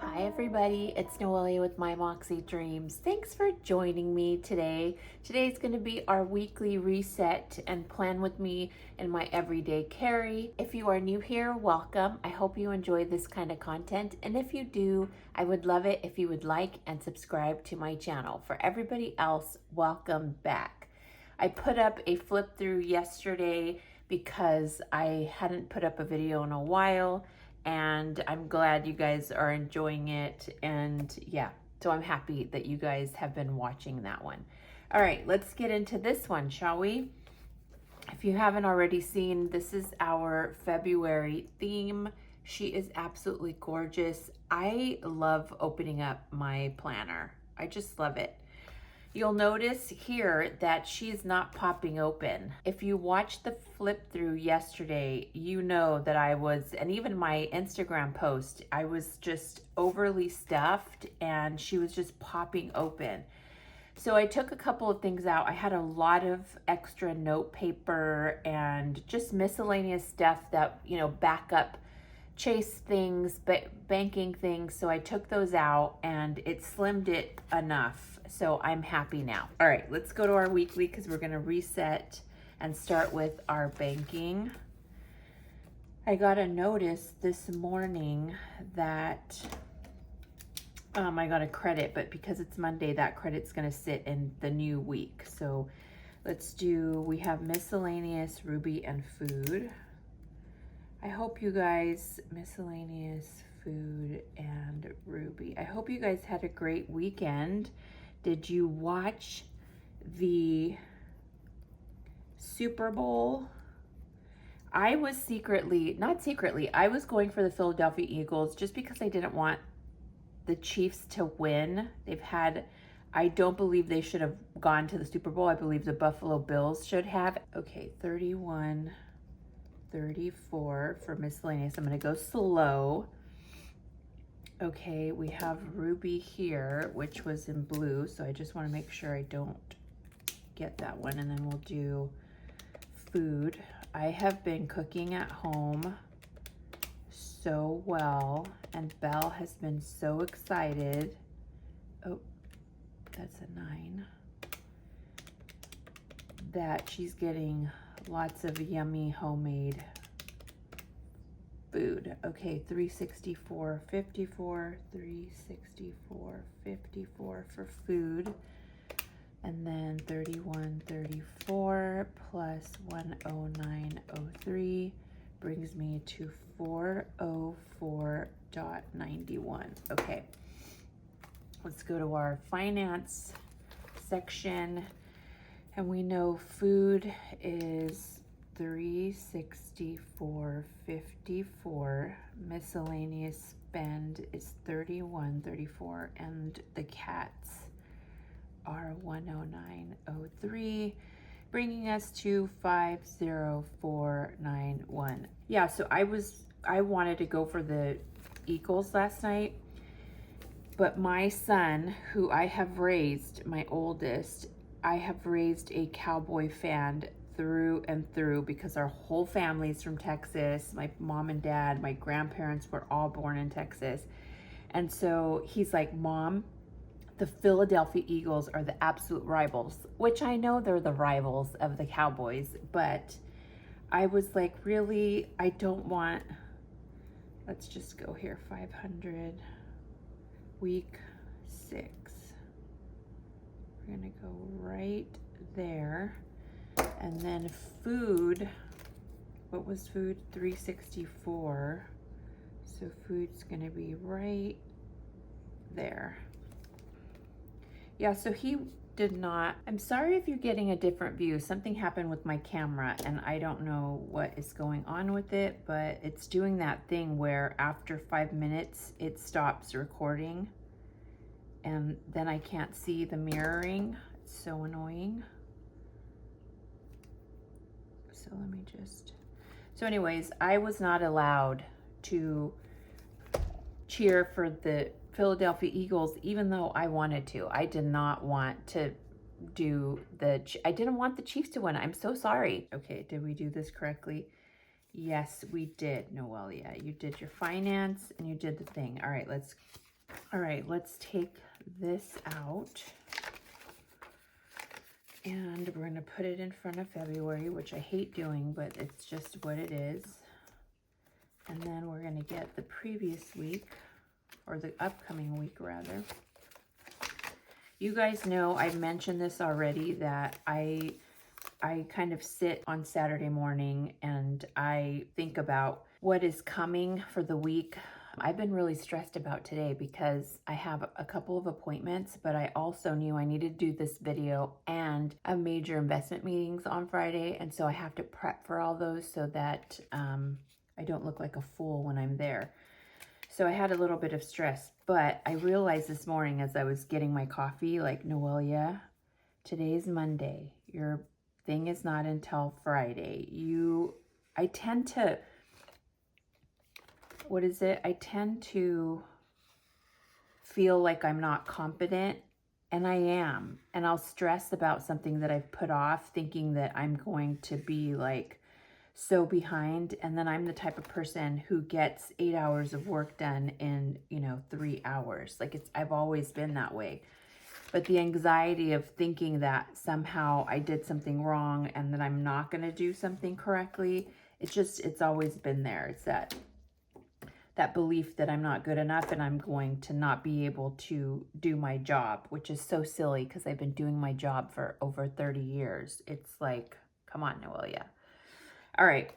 Hi everybody, it's Noelia with My Moxie Dreams. Thanks for joining me today. Today's going to be our weekly reset and plan with me in my everyday carry. If you are new here, welcome. I hope you enjoy this kind of content, and if you do, I would love it if you would like and subscribe to my channel. For everybody else, welcome back. I put up a flip through yesterday because I hadn't put up a video in a while, and I'm glad you guys are enjoying it. And yeah, so I'm happy that you guys have been watching that one. All right, let's get into this one, shall we? If you haven't already seen, this is our February theme. She is absolutely gorgeous. I love opening up my planner. I just love it. You'll notice here that she is not popping open. If you watched the flip through yesterday, you know that I was, and even my Instagram post, I was just overly stuffed and she was just popping open. So I took a couple of things out. I had a lot of extra note paper and just miscellaneous stuff that, you know, backup chase things, banking things. So I took those out and it slimmed it enough. So I'm happy now. All right, let's go to our weekly because we're going to reset and start with our banking. I got a notice this morning that I got a credit, but because it's Monday, that credit's going to sit in the new week. So let's do, we have miscellaneous, Ruby, and food. I hope you guys, miscellaneous, food, and Ruby. I hope you guys had a great weekend. Did you watch the Super Bowl? I was I was going for the Philadelphia Eagles just because I didn't want the Chiefs to win. I don't believe they should have gone to the Super Bowl. I believe the Buffalo Bills should have. Okay, 31, 34 for miscellaneous. I'm gonna go slow. Okay, we have Ruby here, which was in blue, so I just want to make sure I don't get that one. And then we'll do food. I have been cooking at home so well, and Belle has been so excited. Oh, that's a 9. That she's getting lots of yummy homemade food. Okay, 364, 54, 364, 54 for food. And then 31, 34 plus 109.03 brings me to 404.91. Okay, let's go to our finance section. And we know food is 364.54, miscellaneous spend is 31.34, and the cats are 109.03, bringing us to 504.91. Yeah, so I wanted to go for the Eagles last night, but my son, who I have raised, my oldest, I have raised a Cowboy fan through and through because our whole family is from Texas. My mom and dad, my grandparents were all born in Texas. And so he's like, Mom, the Philadelphia Eagles are the absolute rivals, which I know they're the rivals of the Cowboys, but I was like, really, I don't want, let's just go here, 500, week 6. We're gonna go right there. And then food, what was food? 364. So food's gonna be right there. Yeah, so he did not, I'm sorry if you're getting a different view. Something happened with my camera and I don't know what is going on with it, but it's doing that thing where after 5 minutes, it stops recording and then I can't see the mirroring. It's so annoying. So let me just, so anyways, I was not allowed to cheer for the Philadelphia Eagles, even though I wanted to. I did not want to do I didn't want the Chiefs to win. I'm so sorry. Okay, did we do this correctly? Yes, we did, Noelia. You did your finance and you did the thing. All right, let's All right, let's take this out. And we're going to put it in front of February, which I hate doing, but it's just what it is. And then we're going to get the previous week, or the upcoming week rather. You guys know I've mentioned this already, that I kind of sit on Saturday morning and I think about what is coming for the week. I've been really stressed about today because I have a couple of appointments, but I also knew I needed to do this video and a major investment meetings on Friday. And so I have to prep for all those so that I don't look like a fool when I'm there. So I had a little bit of stress, but I realized this morning as I was getting my coffee, like, Noelia, today's Monday. Your thing is not until Friday. I tend to, I tend to feel like I'm not competent, and I am. And I'll stress about something that I've put off, thinking that I'm going to be like so behind. And then I'm the type of person who gets 8 hours of work done in, 3 hours. Like, I've always been that way. But the anxiety of thinking that somehow I did something wrong and that I'm not going to do something correctly, it's always been there. It's that belief that I'm not good enough and I'm going to not be able to do my job, which is so silly because I've been doing my job for over 30 years. It's like, come on, Noelia. All right.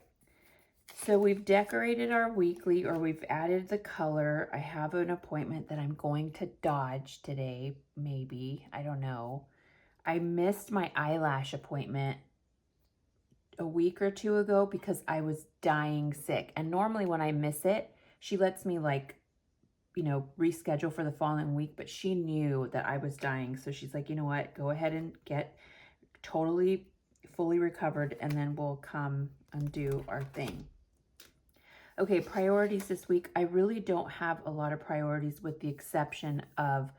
So we've decorated our weekly, or we've added the color. I have an appointment that I'm going to dodge today, maybe. I don't know. I missed my eyelash appointment a week or two ago because I was dying sick. And normally when I miss it, she lets me reschedule for the following week, but she knew that I was dying. So she's like, you know what, go ahead and get totally fully recovered and then we'll come and do our thing. Okay, priorities this week. I really don't have a lot of priorities with the exception of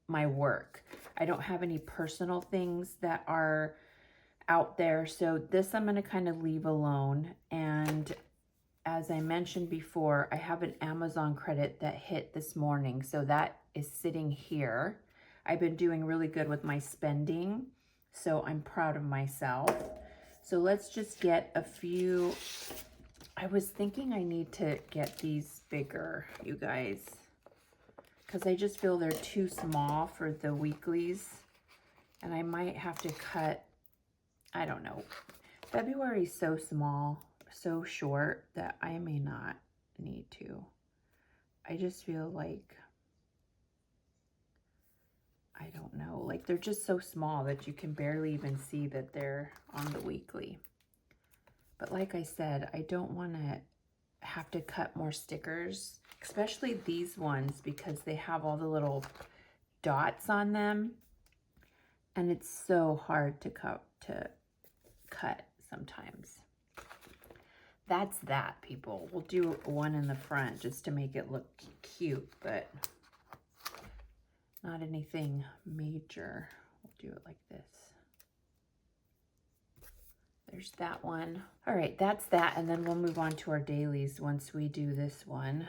my work. I don't have any personal things that are out there. So this I'm going to kind of leave alone. And as I mentioned before, I have an Amazon credit that hit this morning. So that is sitting here. I've been doing really good with my spending, so I'm proud of myself. So let's just get a few. I was thinking I need to get these bigger, you guys, because I just feel they're too small for the weeklies. And I might have to cut, I don't know. February is so small, so short, that I may not need to. I just feel like, I don't know, like they're just so small that you can barely even see that they're on the weekly. But like I said, I don't want to have to cut more stickers, especially these ones, because they have all the little dots on them. And it's so hard to cut sometimes. That's that, people. We'll do one in the front just to make it look cute, but not anything major. We'll do it like this. There's that one. All right, that's that. And then we'll move on to our dailies once we do this one.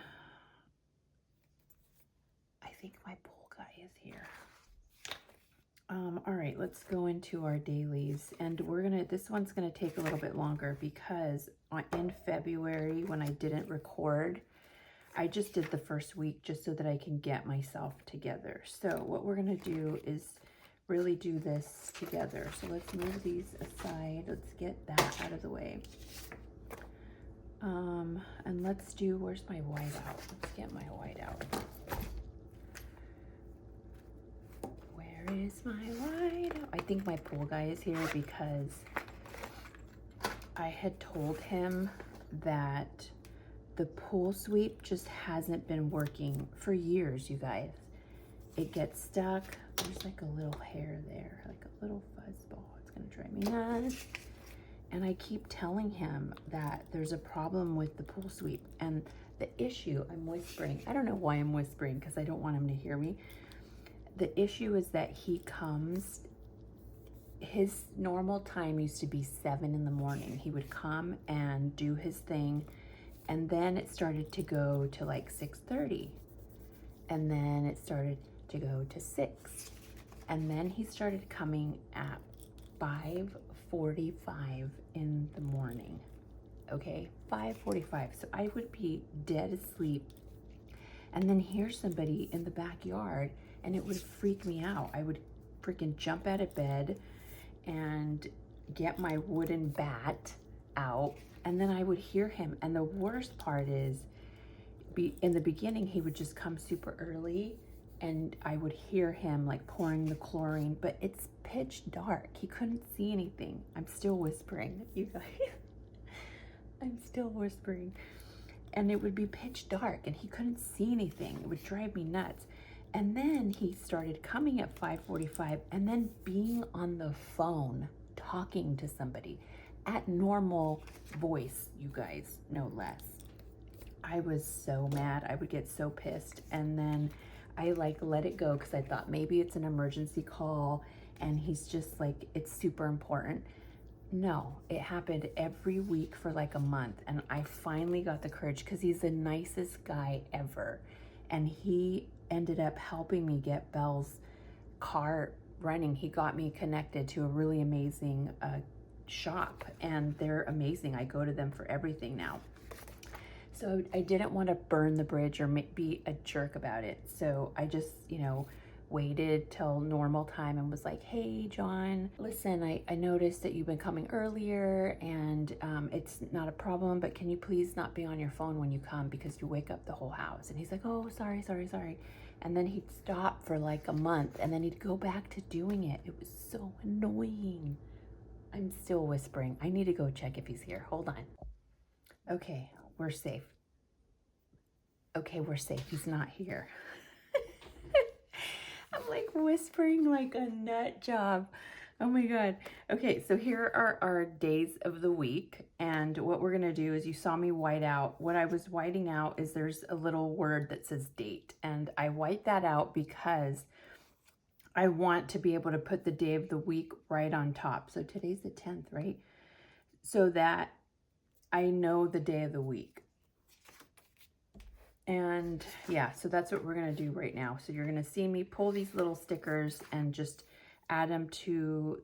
I think my pool guy is here. All right, let's go into our dailies. And this one's gonna take a little bit longer because in February, when I didn't record, I just did the first week just so that I can get myself together. So what we're gonna do is really do this together. So let's move these aside. Let's get that out of the way. And let's do, where's my whiteout? Let's get my whiteout. Where is my whiteout? I think my pool guy is here because I had told him that the pool sweep just hasn't been working for years, you guys. It gets stuck. There's like a little hair there, like a little fuzz ball. It's gonna drive me nuts. And I keep telling him that there's a problem with the pool sweep. And the issue, I'm whispering. I don't know why I'm whispering because I don't want him to hear me. The issue is that he comes, his normal time used to be 7 in the morning. He would come and do his thing. And then it started to go to like 6:30. and then it started to go to 6. And then he started coming at 5:45 in the morning. Okay, 5:45. So I would be dead asleep and then hear somebody in the backyard, and it would freak me out. I would freaking jump out of bed and get my wooden bat out, and then I would hear him. And the worst part is, in the beginning, he would just come super early, and I would hear him like pouring the chlorine, but it's pitch dark. He couldn't see anything. I'm still whispering, you guys. I'm still whispering. And it would be pitch dark, and he couldn't see anything. It would drive me nuts. And then he started coming at 5:45 and then being on the phone talking to somebody at normal voice, you guys, no less. I was so mad. I would get so pissed. And then I like let it go because I thought maybe it's an emergency call and he's just like, it's super important. No, it happened every week for like a month, and I finally got the courage because he's the nicest guy ever. And he ended up helping me get Belle's car running. He got me connected to a really amazing shop, and they're amazing. I go to them for everything now. So I didn't want to burn the bridge or be a jerk about it. So I just, waited till normal time and was like, hey, John, listen, I noticed that you've been coming earlier, and it's not a problem, but can you please not be on your phone when you come because you wake up the whole house? And he's like, oh, sorry. And then he'd stop for like a month, and then he'd go back to doing it. It was so annoying. I'm still whispering. I need to go check if he's here. Hold on. Okay, we're safe. Okay, we're safe. He's not here. I'm like whispering like a nut job. Oh my God. Okay, so here are our days of the week. And what we're gonna do is, you saw me white out. What I was whiting out is there's a little word that says date. And I white that out because I want to be able to put the day of the week right on top. So today's the 10th, right? So that I know the day of the week. And yeah, so that's what we're going to do right now. So you're going to see me pull these little stickers and just add them to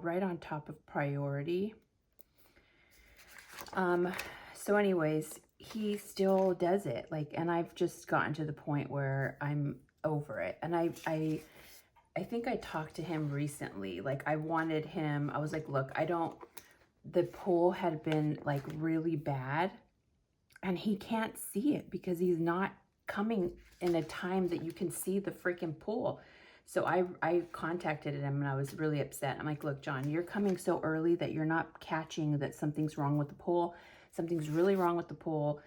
right on top of priority. So anyways, he still does it, like, and I've just gotten to the point where I'm over it. And I think I talked to him recently. Like, I wanted him, I was like, look, the pull had been like really bad, and he can't see it because he's not coming in a time that you can see the freaking pool. So I contacted him, and I was really upset. I'm like, look, John, you're coming so early that you're not catching that something's wrong with the pool. Something's really wrong with the pool.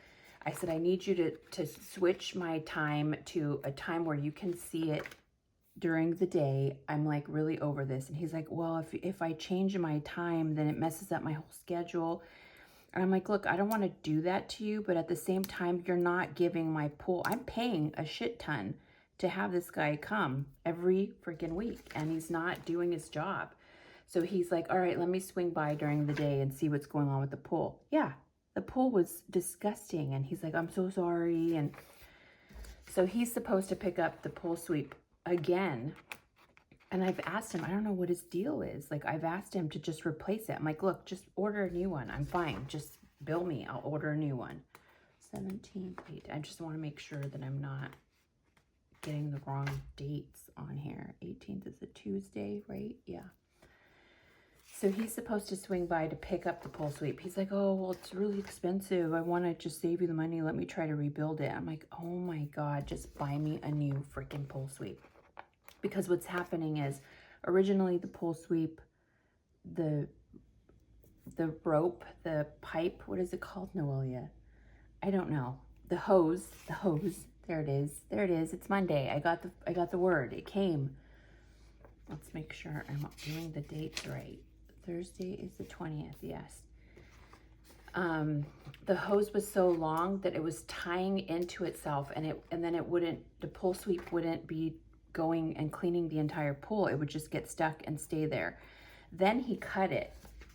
I said, I need you to switch my time to a time where you can see it during the day. I'm like really over this. And he's like, well, if I change my time, then it messes up my whole schedule. And I'm like, look, I don't want to do that to you, but at the same time, you're not giving my pool. I'm paying a shit ton to have this guy come every freaking week, and he's not doing his job. So he's like, all right, let me swing by during the day and see what's going on with the pool. Yeah, the pool was disgusting. And he's like, I'm so sorry. And so he's supposed to pick up the pool sweep again. And I've asked him, I don't know what his deal is. Like, I've asked him to just replace it. I'm like, look, just order a new one. I'm fine. Just bill me. I'll order a new one. 17th, 8th. I just want to make sure that I'm not getting the wrong dates on here. 18th is a Tuesday, right? Yeah. So he's supposed to swing by to pick up the pool sweep. He's like, oh, well, it's really expensive. I want to just save you the money. Let me try to rebuild it. I'm like, oh my God, just buy me a new freaking pool sweep. Because what's happening is, originally the pool sweep, the rope, the pipe, what is it called, Noelia? I don't know. The hose, there it is. It's Monday. I got the word. It came. Let's make sure I'm doing the dates right. Thursday is the 20th, yes. The hose was so long that it was tying into itself, and then the pool sweep wouldn't be going and cleaning the entire pool. It would just get stuck and stay there. Then he cut it,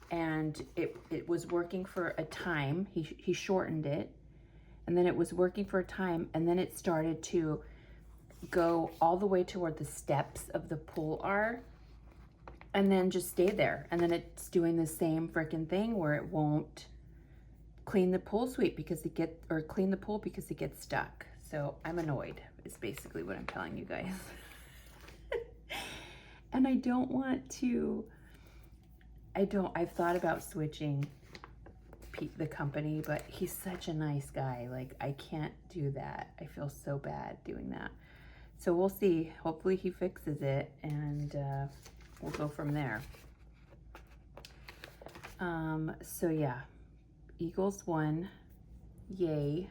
and it was working for a time. He shortened it, and then it was working for a time, and then it started to go all the way to where the steps of the pool are, and then just stay there. And then it's doing the same freaking thing where it won't clean the pool suite because clean the pool because it gets stuck. So I'm annoyed, is basically what I'm telling you guys. And I don't want to, I've thought about switching the company, but he's such a nice guy. Like, I can't do that. I feel so bad doing that. So we'll see. Hopefully he fixes it, and we'll go from there. So yeah, Eagles won. Yay.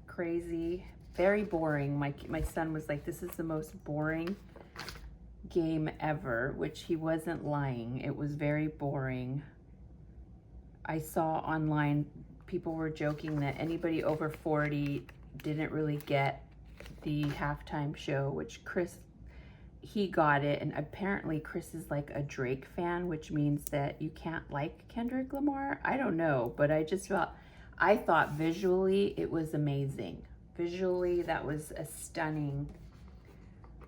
Crazy. Very boring. My son was like, this is the most boring game ever, which he wasn't lying. It was very boring. I saw online people were joking that anybody over 40 didn't really get the halftime show, which Chris, he got it. And apparently Chris is like a Drake fan, which means that you can't like Kendrick Lamar. I don't know, but I thought visually it was amazing. Visually, that was a stunning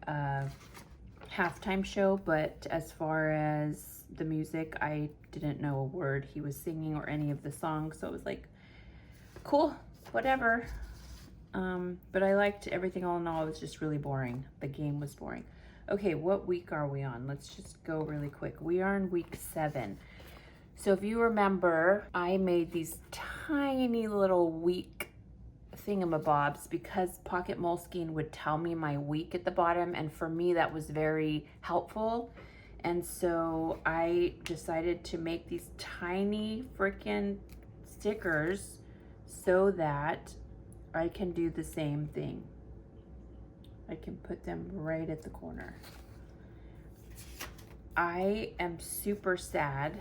halftime show, but as far as the music, I didn't know a word he was singing or any of the songs, so it was like, cool, whatever. But I liked everything. All in all, it was just really boring. The game was boring. Okay, what week are we on? Let's just go really quick. We are in week 7. So if you remember, I made these tiny little week thingamabobs because Pocket Moleskine would tell me my week at the bottom, and for me that was very helpful. And so I decided to make these tiny freaking stickers so that I can do the same thing. I can put them right at the corner. I am super sad.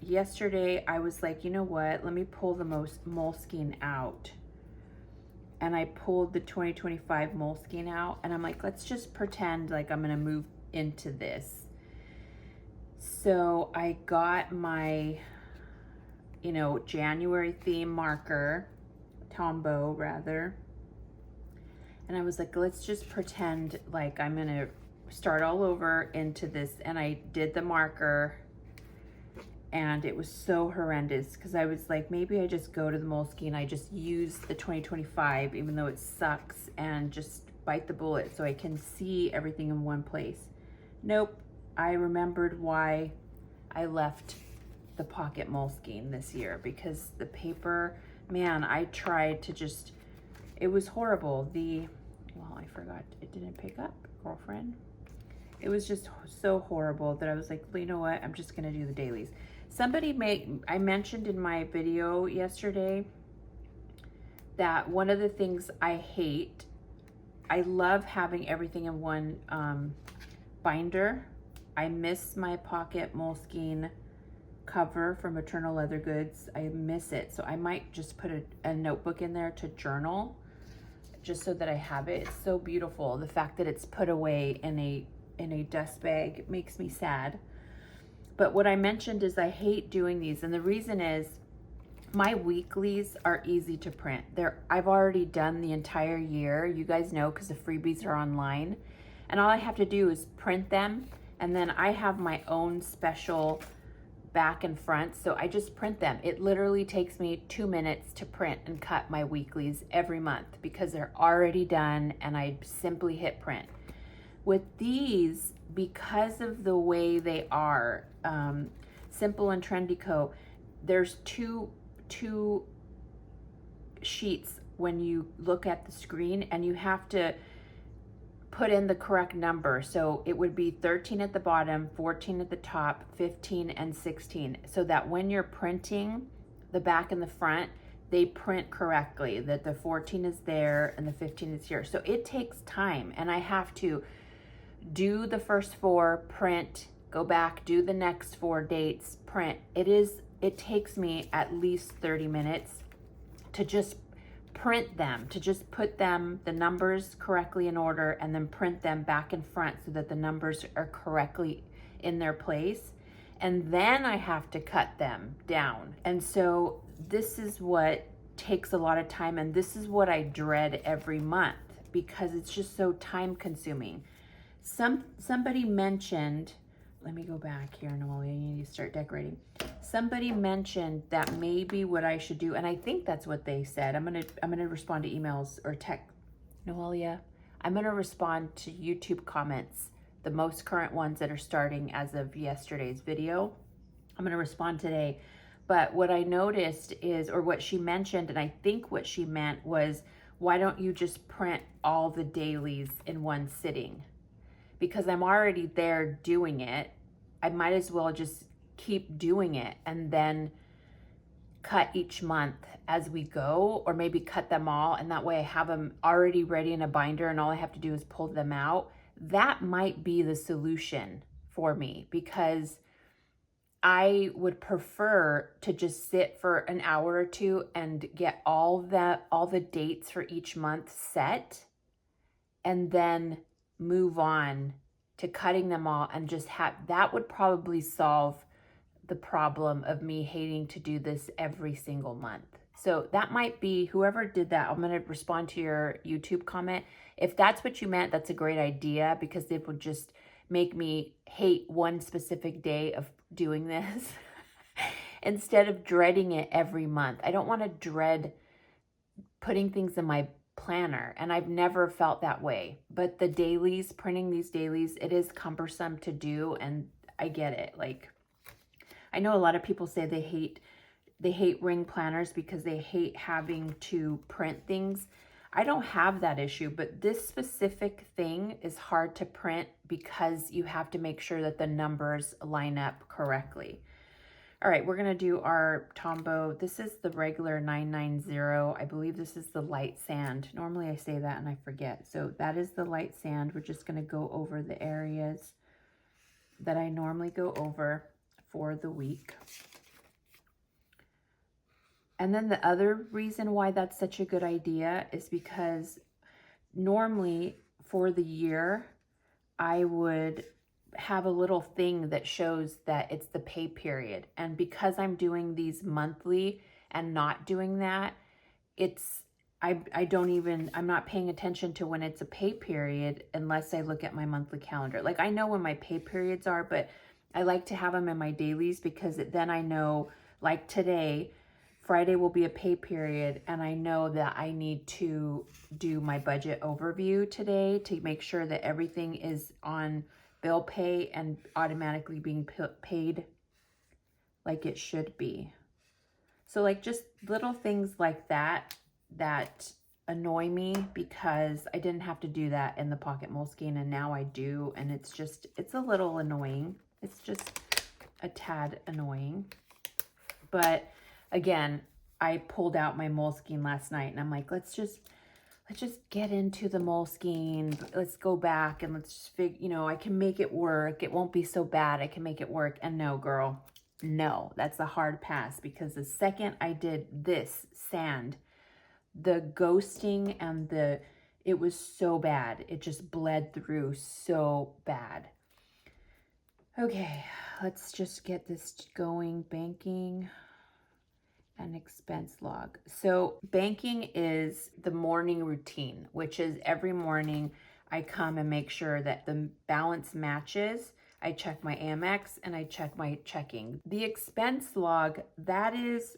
Yesterday I was like, you know what, let me pull the Moleskine out. And I pulled the 2025 Moleskine out, and I'm like, let's just pretend like I'm gonna move into this. So I got my, January theme marker, Tombow rather. And I was like, let's just pretend like I'm gonna start all over into this. And I did the marker, and it was so horrendous because I was like, maybe I just go to the Moleskine, I just use the 2025, even though it sucks, and just bite the bullet so I can see everything in one place. Nope, I remembered why I left the Pocket Moleskine this year, because the paper, man, I tried to just, it was horrible. Well, I forgot, it didn't pick up, girlfriend. It was just so horrible that I was like, well, you know what, I'm just gonna do the dailies. I mentioned in my video yesterday that one of the things I hate, I love having everything in one binder. I miss my Pocket Moleskine cover from Eternal Leather Goods. I miss it. So I might just put a notebook in there to journal, just so that I have it. It's so beautiful. The fact that it's put away in a dust bag makes me sad. But what I mentioned is I hate doing these, and the reason is my weeklies are easy to print. I've already done the entire year, you guys know, because the freebies are online, and all I have to do is print them, and then I have my own special back and front, so I just print them. It literally takes me 2 minutes to print and cut my weeklies every month because they're already done, and I simply hit print. With these, because of the way they are, Simple and Trendy Co., there's two sheets when you look at the screen, and you have to put in the correct number. So it would be 13 at the bottom, 14 at the top, 15 and 16, so that when you're printing the back and the front, they print correctly, that the 14 is there and the 15 is here. So it takes time, and I have to do the first 4, print, go back, do the next 4 dates, print. It takes me at least 30 minutes to just print them, to just put them, the numbers correctly in order, and then print them back and front so that the numbers are correctly in their place. And then I have to cut them down. And so this is what takes a lot of time, and this is what I dread every month, because it's just so time consuming. Somebody mentioned, let me go back here, Noelia, you need to start decorating. Somebody mentioned that maybe what I should do, and I think that's what they said. I'm gonna respond to emails or text. Noelia, I'm gonna respond to YouTube comments, the most current ones that are starting as of yesterday's video. I'm gonna respond today. But what I noticed is, or what she mentioned, and I think what she meant was, why don't you just print all the dailies in one sitting? Because I'm already there doing it, I might as well just keep doing it and then cut each month as we go, or maybe cut them all, and that way I have them already ready in a binder and all I have to do is pull them out. That might be the solution for me, because I would prefer to just sit for an hour or two and get all the dates for each month set, and then move on to cutting them all, and just have that would probably solve the problem of me hating to do this every single month. So that might be, whoever did that, I'm going to respond to your YouTube comment. If that's what you meant, that's a great idea, because it would just make me hate one specific day of doing this instead of dreading it every month. I don't want to dread putting things in my planner, and I've never felt that way. But the dailies, printing these dailies, it is cumbersome to do, and I get it. Like, I know a lot of people say they hate ring planners because they hate having to print things. I don't have that issue, but this specific thing is hard to print because you have to make sure that the numbers line up correctly. All right, we're gonna do our Tombow. This is the regular 990. I believe this is the light sand. Normally I say that and I forget. So that is the light sand. We're just gonna go over the areas that I normally go over for the week. And then the other reason why that's such a good idea is because normally for the year, I would have a little thing that shows that it's the pay period. And because I'm doing these monthly and not doing that, I'm not paying attention to when it's a pay period unless I look at my monthly calendar. Like, I know when my pay periods are, but I like to have them in my dailies, because then I know, like today, Friday will be a pay period, and I know that I need to do my budget overview today to make sure that everything is on bill pay and automatically being paid like it should be. So like just little things like that annoy me, because I didn't have to do that in the pocket moleskine, and now I do, and it's a little annoying. It's just a tad annoying. But again, I pulled out my moleskine last night, and I'm like, let's just get into the moleskine. Let's go back and let's just figure, I can make it work. It won't be so bad. I can make it work. And no, girl, no, that's a hard pass, because the second I did this sand, the ghosting and it was so bad. It just bled through so bad. Okay, let's just get this going. Banking and expense log. So banking is the morning routine, which is every morning I come and make sure that the balance matches. I check my Amex and I check my checking. The expense log, that is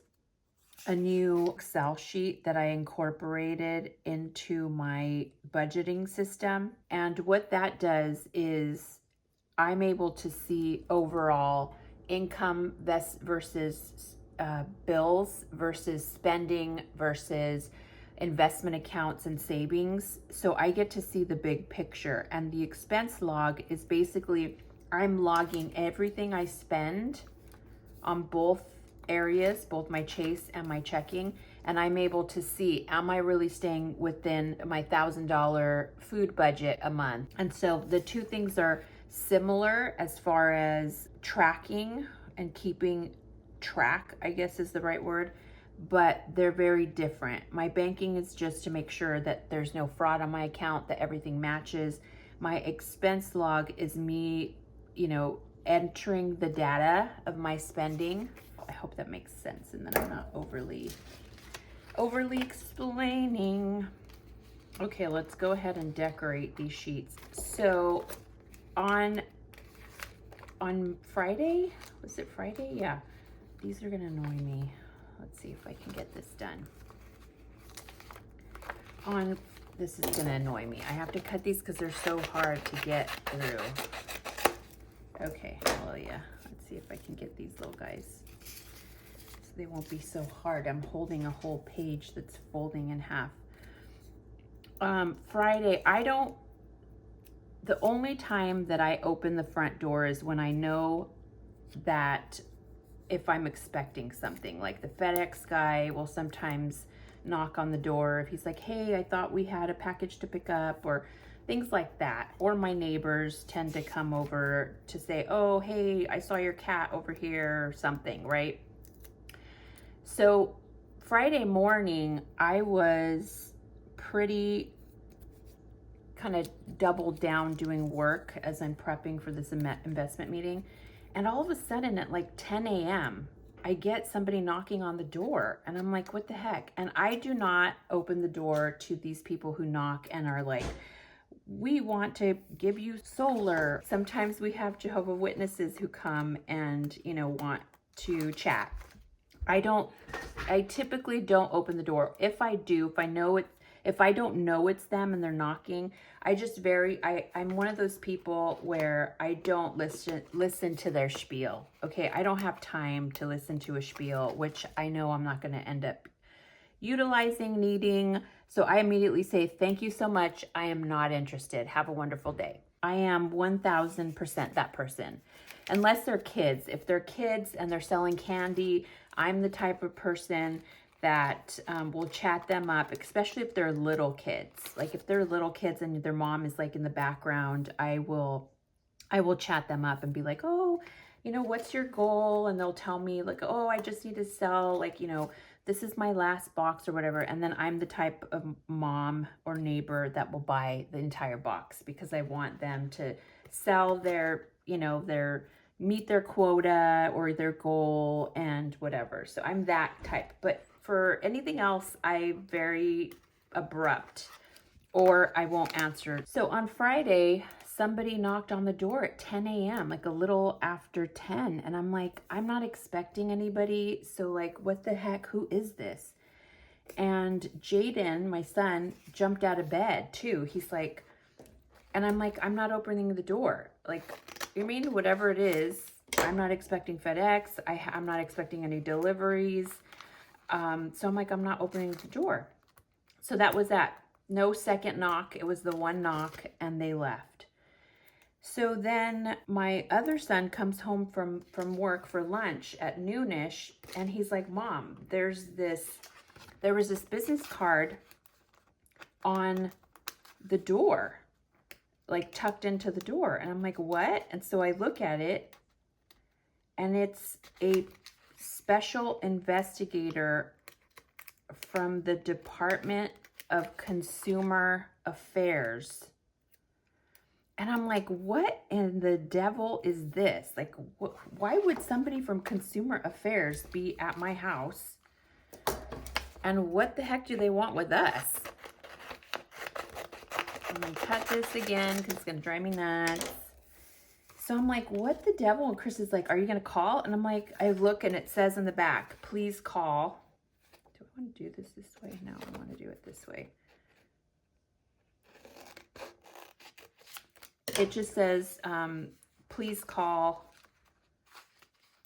a new Excel sheet that I incorporated into my budgeting system. And what that does is I'm able to see overall income versus bills versus spending versus investment accounts and savings. So I get to see the big picture. And the expense log is basically, I'm logging everything I spend on both areas, both my chase and my checking, and I'm able to see, am I really staying within my $1,000 food budget a month? And so the two things are similar as far as tracking and keeping track, I guess is the right word, but they're very different. My banking is just to make sure that there's no fraud on my account, that everything matches. My expense log is me, entering the data of my spending. I hope that makes sense and that I'm not overly explaining. Okay, let's go ahead and decorate these sheets. So on Friday, was it Friday? Yeah, these are gonna annoy me. Let's see if I can get this done. This is gonna annoy me. I have to cut these because they're so hard to get through. Okay, Noelia, let's see if I can get these little guys so they won't be so hard. I'm holding a whole page that's folding in half. Friday, the only time that I open the front door is when I know that if I'm expecting something, like the FedEx guy will sometimes knock on the door if he's like, hey, I thought we had a package to pick up, or things like that. Or my neighbors tend to come over to say, oh, hey, I saw your cat over here, or something, right? So Friday morning, I was pretty kind of doubled down doing work as I'm prepping for this investment meeting. And all of a sudden at like 10 a.m., I get somebody knocking on the door and I'm like, what the heck? And I do not open the door to these people who knock and are like, we want to give you solar. Sometimes we have Jehovah's Witnesses who come and, you know, want to chat. I typically don't open the door. If I do, if I don't know it's them and they're knocking, I'm one of those people where I don't listen to their spiel. Okay, I don't have time to listen to a spiel, which I know I'm not going to end up needing. So I immediately say, thank you so much. I am not interested. Have a wonderful day. I am 1000% that person. Unless they're kids. If they're kids and they're selling candy, I'm the type of person that will chat them up, especially if they're little kids. Like if they're little kids and their mom is like in the background, I will chat them up and be like, oh, you know, what's your goal? And they'll tell me like, oh, I just need to sell, like, you know, this is my last box or whatever. And then I'm the type of mom or neighbor that will buy the entire box because I want them to sell their, you know, meet their quota or their goal and whatever. So I'm that type. But for anything else, I'm very abrupt or I won't answer. So on Friday, somebody knocked on the door at 10 a.m., like a little after 10. And I'm like, I'm not expecting anybody. So like, what the heck, who is this? And Jaden, my son, jumped out of bed too. He's like, and I'm like, I'm not opening the door. Like, you mean whatever it is, I'm not expecting FedEx. I'm not expecting any deliveries. So I'm like, I'm not opening the door. So that was that. No second knock. It was the one knock and they left. So then my other son comes home from work for lunch at noonish and he's like, Mom, there was this business card on the door, like tucked into the door. And I'm like, what? And so I look at it and it's a special investigator from the Department of Consumer Affairs. And I'm like, what in the devil is this? Like, why would somebody from Consumer Affairs be at my house? And what the heck do they want with us? I'm gonna cut this again because it's gonna drive me nuts. So I'm like, what the devil? And Chris is like, are you gonna call? And I'm like, I look and it says in the back, please call. Do I want to do this way? No, I want to do it this way. It just says, please call,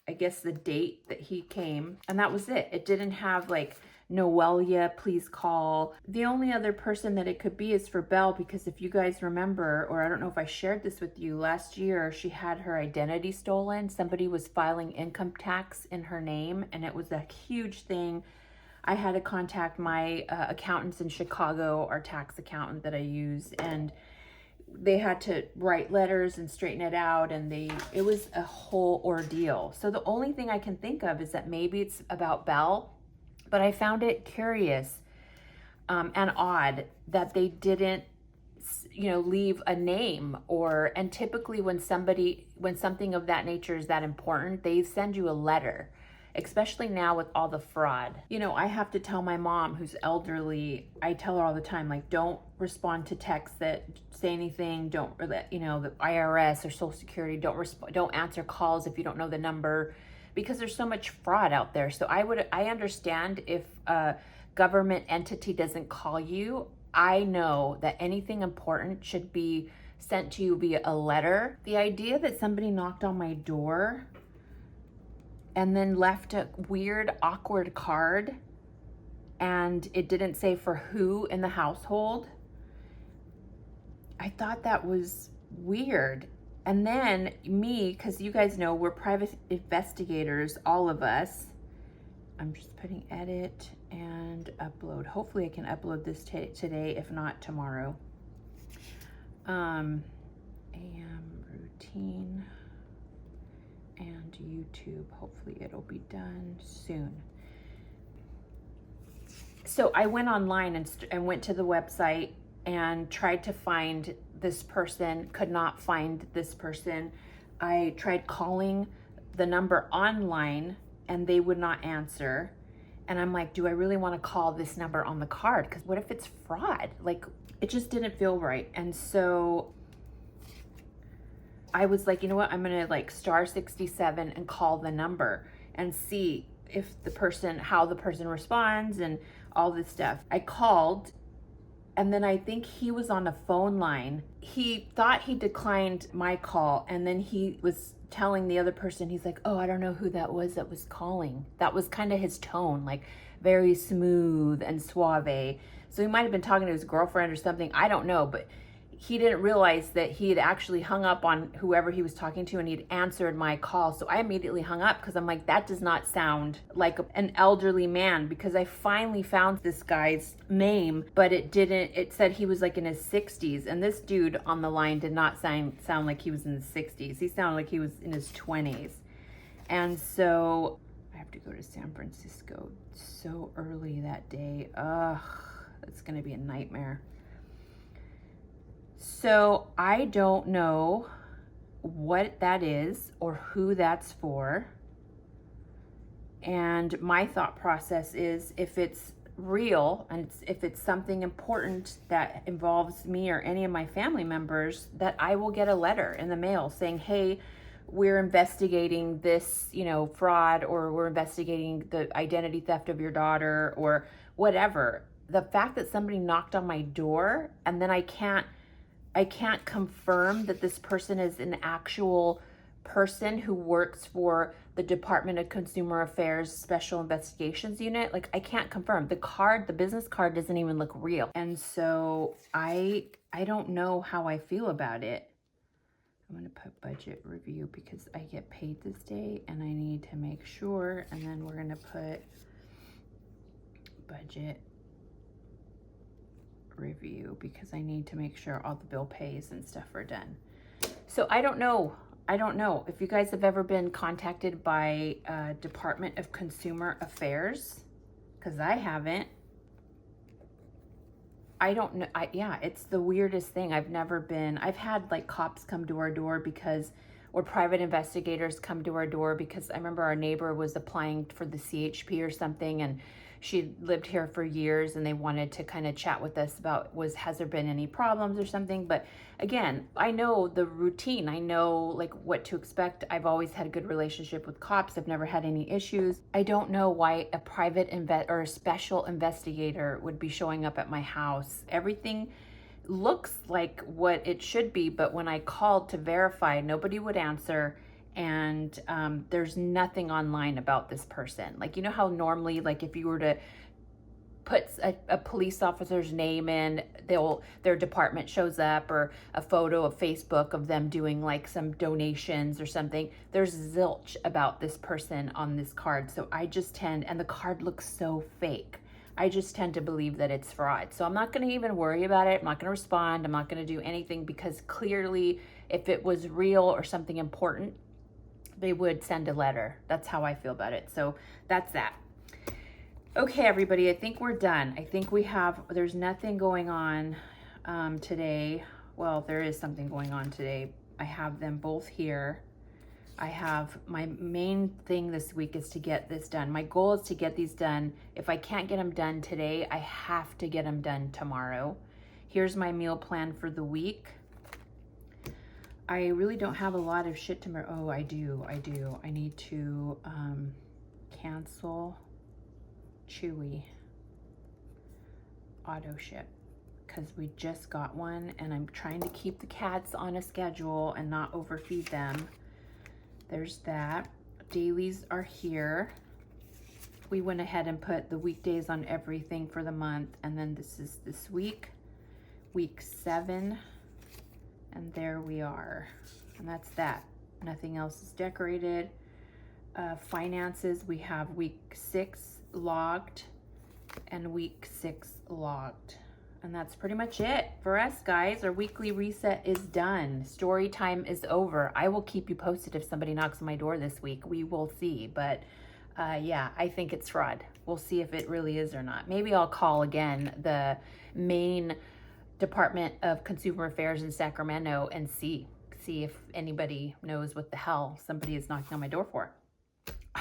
I guess the date that he came. And that was it. It didn't have like, Noelia, please call. The only other person that it could be is for Belle, because if you guys remember, or I don't know if I shared this with you, last year she had her identity stolen. Somebody was filing income tax in her name and it was a huge thing. I had to contact my accountants in Chicago, our tax accountant that I use, and they had to write letters and straighten it out, and it was a whole ordeal. So the only thing I can think of is that maybe it's about Belle, but I found it curious and odd that they didn't, you know, leave a name and typically when something of that nature is that important, they send you a letter especially now with all the fraud. You know, I have to tell my mom who's elderly, I tell her all the time, like, don't respond to texts that say anything, don't, you know, the IRS or Social Security, don't answer calls if you don't know the number, because there's so much fraud out there. So I understand if a government entity doesn't call you. I know that anything important should be sent to you via a letter. The idea that somebody knocked on my door and then left a weird, awkward card and it didn't say for who in the household, I thought that was weird. And then me, because you guys know we're private investigators, all of us. I'm just putting edit and upload. Hopefully I can upload this today, if not tomorrow. AM routine and YouTube. Hopefully it'll be done soon. So I went online and went to the website and tried to find this person, could not find this person. I tried calling the number online and they would not answer. And I'm like, do I really want to call this number on the card? Because what if it's fraud? Like, it just didn't feel right. And so I was like, you know what? I'm going to like star 67 and call the number and see if how the person responds and all this stuff. I called, and then I think he was on a phone line. He thought he declined my call, and then he was telling the other person, he's like, oh, I don't know who that was calling. That was kind of his tone, like very smooth and suave. So he might have been talking to his girlfriend or something. I don't know, but he didn't realize that he had actually hung up on whoever he was talking to and he'd answered my call. So I immediately hung up because I'm like, that does not sound like an elderly man, because I finally found this guy's name, but it said he was like in his 60s. And this dude on the line did not sound like he was in his 60s. He sounded like he was in his 20s. And so I have to go to San Francisco so early that day. Ugh, it's gonna be a nightmare. So I don't know what that is or who that's for. And my thought process is, if it's real and if it's something important that involves me or any of my family members, that I will get a letter in the mail saying, hey, we're investigating this, you know, fraud, or we're investigating the identity theft of your daughter, or whatever. The fact that somebody knocked on my door and then I can't confirm that this person is an actual person who works for the Department of Consumer Affairs Special Investigations Unit. Like, I can't confirm. The business card doesn't even look real. And so I don't know how I feel about it. I'm gonna put budget review because I get paid this day and I need to make sure. And then we're gonna put budget review because I need to make sure all the bill pays and stuff are done. So I don't know if you guys have ever been contacted by Department of Consumer Affairs, because I haven't. I don't know. Yeah, it's the weirdest thing. I've had like cops come to our door or private investigators come to our door, because I remember our neighbor was applying for the CHP or something, and she lived here for years, and they wanted to kind of chat with us about, has there been any problems or something? But again, I know the routine. I know like what to expect. I've always had a good relationship with cops. I've never had any issues. I don't know why a private or a special investigator would be showing up at my house. Everything looks like what it should be, but when I called to verify, nobody would answer. And there's nothing online about this person. Like, you know how normally, like if you were to put a police officer's name in, their department shows up, or a photo of Facebook of them doing like some donations or something. There's zilch about this person on this card. So I just tend, and the card looks so fake, I just tend to believe that it's fraud. So I'm not gonna even worry about it. I'm not gonna respond. I'm not gonna do anything, because clearly if it was real or something important, they would send a letter. That's how I feel about it. So that's that. Okay, everybody, I think we're done. I think there's nothing going on today. Well, there is something going on today. I have them both here. I have my main thing this week is to get this done. My goal is to get these done. If I can't get them done today, I have to get them done tomorrow. Here's my meal plan for the week. I really don't have a lot of shit tomorrow. Oh, I do. I need to cancel Chewy auto ship because we just got one and I'm trying to keep the cats on a schedule and not overfeed them. There's that. Dailies are here. We went ahead and put the weekdays on everything for the month, and then this is this week, week 7, and there we are. And that's that. Nothing else is decorated. Finances, we have week 6 logged and week 6 logged. And that's pretty much it for us, guys. Our weekly reset is done. Story time is over. I will keep you posted if somebody knocks on my door this week. We will see. But yeah, I think it's fraud. We'll see if it really is or not. Maybe I'll call again the main Department of Consumer Affairs in Sacramento and see if anybody knows what the hell somebody is knocking on my door for.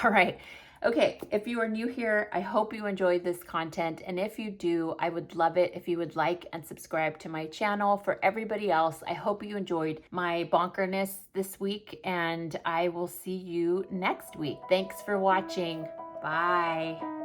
All right. Okay, if you are new here, I hope you enjoyed this content. And if you do, I would love it if you would like and subscribe to my channel. For everybody else, I hope you enjoyed my bonkerness this week, and I will see you next week. Thanks for watching. Bye.